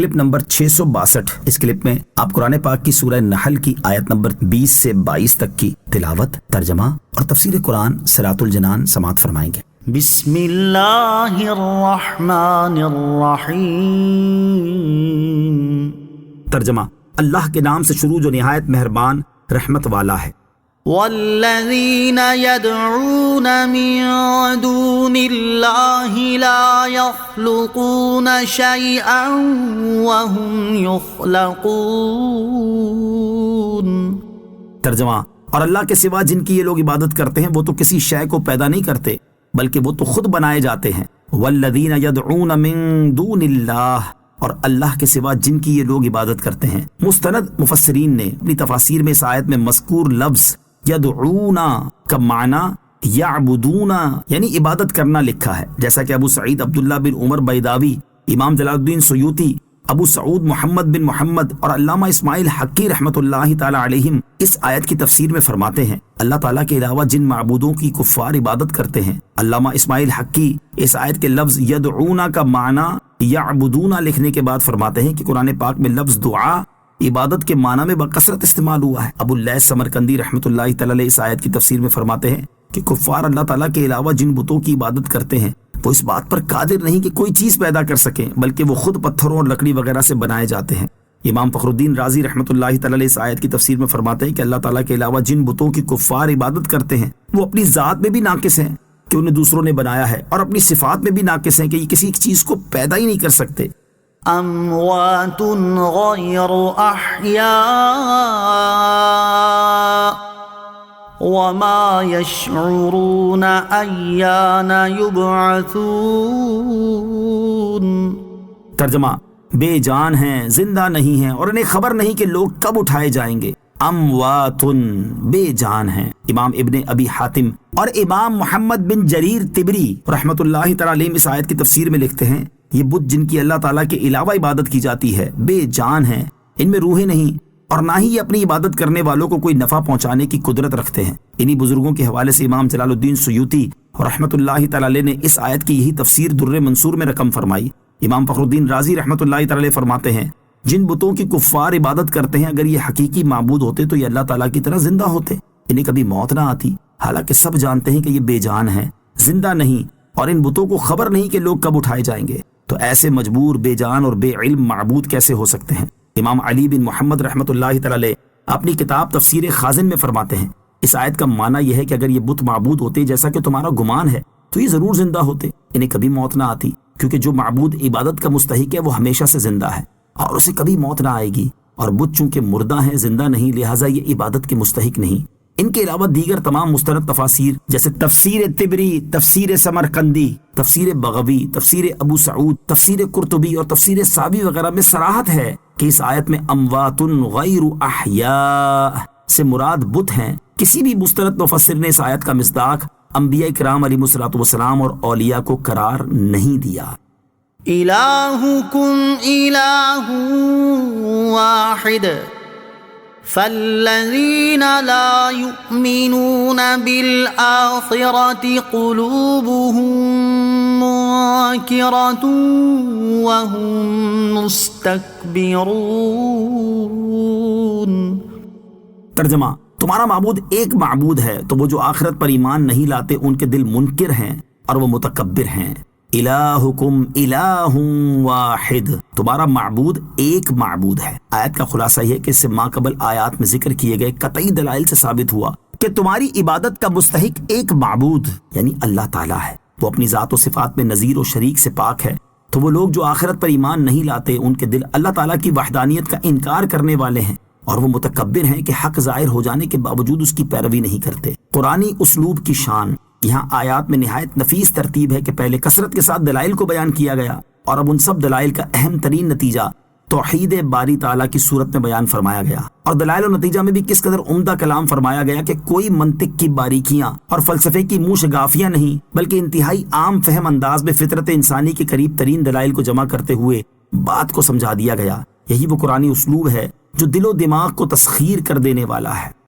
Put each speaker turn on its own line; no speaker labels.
Clip number 662۔ اس clip میں آپ قرآن پاک کی سورہ نحل کی آیت نمبر 20 سے 22 تک کی تلاوت، ترجمہ اور تفسیر قرآن صراط الجنان سماعت فرمائیں گے۔
بسم اللہ الرحمن الرحیم۔
ترجمہ: اللہ کے نام سے شروع جو نہایت مہربان رحمت والا ہے۔
والذین یدعون من دون اللہ لا یخلقون شیئا وهم یخلقون۔
ترجمہ: اور اللہ کے سوا جن کی یہ لوگ عبادت کرتے ہیں وہ تو کسی شے کو پیدا نہیں کرتے بلکہ وہ تو خود بنائے جاتے ہیں۔ والذین یدعون من دون اللہ، اور اللہ کے سوا جن کی یہ لوگ عبادت کرتے ہیں۔ مستند مفسرین نے اپنی تفاسیر میں اس آیت میں مذکور لفظ یدعونا کا معنی یعبدونا یعنی عبادت کرنا لکھا ہے، جیسا کہ ابو سعید عبداللہ بن عمر بیداوی، امام جلال الدین سیوطی، ابو سعود محمد بن محمد اور علامہ اسماعیل حقی رحمۃ اللہ تعالی علیہم اس آیت کی تفسیر میں فرماتے ہیں اللہ تعالیٰ کے علاوہ جن معبودوں کی کفار عبادت کرتے ہیں۔ علامہ اسماعیل حقی اس آیت کے لفظ یدعونا کا معنی یعبدونا لکھنے کے بعد فرماتے ہیں کہ قرآن پاک میں لفظ دعا عبادت کے معنی میں بکثرت استعمال ہوا ہے۔ ابو اللیث سمرقندی رحمۃ اللہ تعالی علیہ اس آیت کی تفسیر میں فرماتے ہیں کہ کفار اللہ تعالیٰ کے علاوہ جن بتوں کی عبادت کرتے ہیں وہ اس بات پر قادر نہیں کہ کوئی چیز پیدا کر سکیں، بلکہ وہ خود پتھروں اور لکڑی وغیرہ سے بنائے جاتے ہیں۔ امام فخر الدین رازی رحمۃ اللہ تعالی علیہ اس آیت کی تفسیر میں فرماتے ہیں کہ اللہ تعالیٰ کے علاوہ جن بتوں کی کفار عبادت کرتے ہیں وہ اپنی ذات میں بھی ناقص ہیں کہ انہیں دوسروں نے بنایا ہے، اور اپنی صفات میں بھی ناقص ہیں کہ یہ کسی چیز کو پیدا ہی نہیں کر سکتے۔
اموات غیر احیاء وما یشعرون ایان یبعثون۔
ترجمہ: بے جان ہیں، زندہ نہیں ہیں، اور انہیں خبر نہیں کہ لوگ کب اٹھائے جائیں گے۔ اموات بے جان ہیں۔ امام ابن ابی حاتم اور امام محمد بن جریر طبری رحمۃ اللہ تعالی علیہ اس آیت کی تفسیر میں لکھتے ہیں یہ بت جن کی اللہ تعالیٰ کے علاوہ عبادت کی جاتی ہے بے جان ہیں، ان میں روحیں نہیں، اور نہ ہی یہ اپنی عبادت کرنے والوں کو کوئی نفع پہنچانے کی قدرت رکھتے ہیں۔ انہی بزرگوں کے حوالے سے امام جلال الدین سیوطی رحمۃ اللہ تعالی علیہ نے اس آیت کی یہی تفسیر در منصور میں رقم فرمائی۔ امام فخر الدین رازی رحمۃ اللہ تعالی علیہ فرماتے ہیں جن بتوں کی کفار عبادت کرتے ہیں اگر یہ حقیقی معبود ہوتے تو یہ اللہ تعالیٰ کی طرح زندہ ہوتے، انہیں کبھی موت نہ آتی، حالانکہ سب جانتے ہیں کہ یہ بے جان ہیں، زندہ نہیں، اور ان بتوں کو خبر نہیں کہ لوگ کب اٹھائے جائیں گے، تو ایسے مجبور، بے جان اور بے علم معبود کیسے ہو سکتے ہیں؟ امام علی بن محمد رحمۃ اللہ تعالی علیہ اپنی کتاب تفسیر خازن میں فرماتے ہیں اس آیت کا معنی یہ ہے کہ اگر یہ بت معبود ہوتے جیسا کہ تمہارا گمان ہے تو یہ ضرور زندہ ہوتے، انہیں کبھی موت نہ آتی، کیونکہ جو معبود عبادت کا مستحق ہے وہ ہمیشہ سے زندہ ہے اور اسے کبھی موت نہ آئے گی، اور بت چونکہ مردہ ہیں، زندہ نہیں، لہٰذا یہ عبادت کے مستحق نہیں۔ ان کے علاوہ دیگر تمام مستند تفاسیر جیسے تفسیر طبری، تفسیر سمرقندی، تفسیر بغوی، تفسیر ابو سعود، تفسیر قرطبی اور تفسیر ساوی وغیرہ میں صراحت ہے کہ اس آیت میں اموات غیر احیاء سے مراد بت ہیں۔ کسی بھی مستند مفسر نے اس آیت کا مصداق انبیاء کرام علیہم الصلوۃ والسلام اور اولیاء کو قرار نہیں دیا۔
الہکم الہ واحد فالذین لا یؤمنون بالآخرۃ قلوبهم منکرۃ وهم مستکبرون۔
ترجمہ: تمہارا معبود ایک معبود ہے تو وہ جو آخرت پر ایمان نہیں لاتے ان کے دل منکر ہیں اور وہ متکبر ہیں۔ الہکم الہ واحد، تمہارا معبود ایک معبود ہے۔ آیت کا خلاصہ یہ کہ اس سے ما قبل آیات میں ذکر کیے گئے قطعی دلائل سے ثابت ہوا کہ تمہاری عبادت کا مستحق ایک معبود یعنی اللہ تعالیٰ ہے، وہ اپنی ذات و صفات میں نظیر و شریک سے پاک ہے۔ تو وہ لوگ جو آخرت پر ایمان نہیں لاتے ان کے دل اللہ تعالیٰ کی وحدانیت کا انکار کرنے والے ہیں، اور وہ متکبر ہیں کہ حق ظاہر ہو جانے کے باوجود اس کی پیروی نہیں کرتے۔ قرآنی اسلوب کی شان یہاں آیات میں نہایت نفیس ترتیب ہے کہ پہلے کثرت کے ساتھ دلائل کو بیان کیا گیا اور اب ان سب دلائل کا اہم ترین نتیجہ توحید باری تعالیٰ کی صورت میں بیان فرمایا گیا، اور دلائل و نتیجہ میں بھی کس قدر عمدہ کلام فرمایا گیا کہ کوئی منطق کی باریکیاں اور فلسفے کی منہ شگافیاں نہیں، بلکہ انتہائی عام فہم انداز میں فطرت انسانی کے قریب ترین دلائل کو جمع کرتے ہوئے بات کو سمجھا دیا گیا۔ یہی وہ قرآنی اسلوب ہے جو دل و دماغ کو تسخیر کر دینے والا ہے۔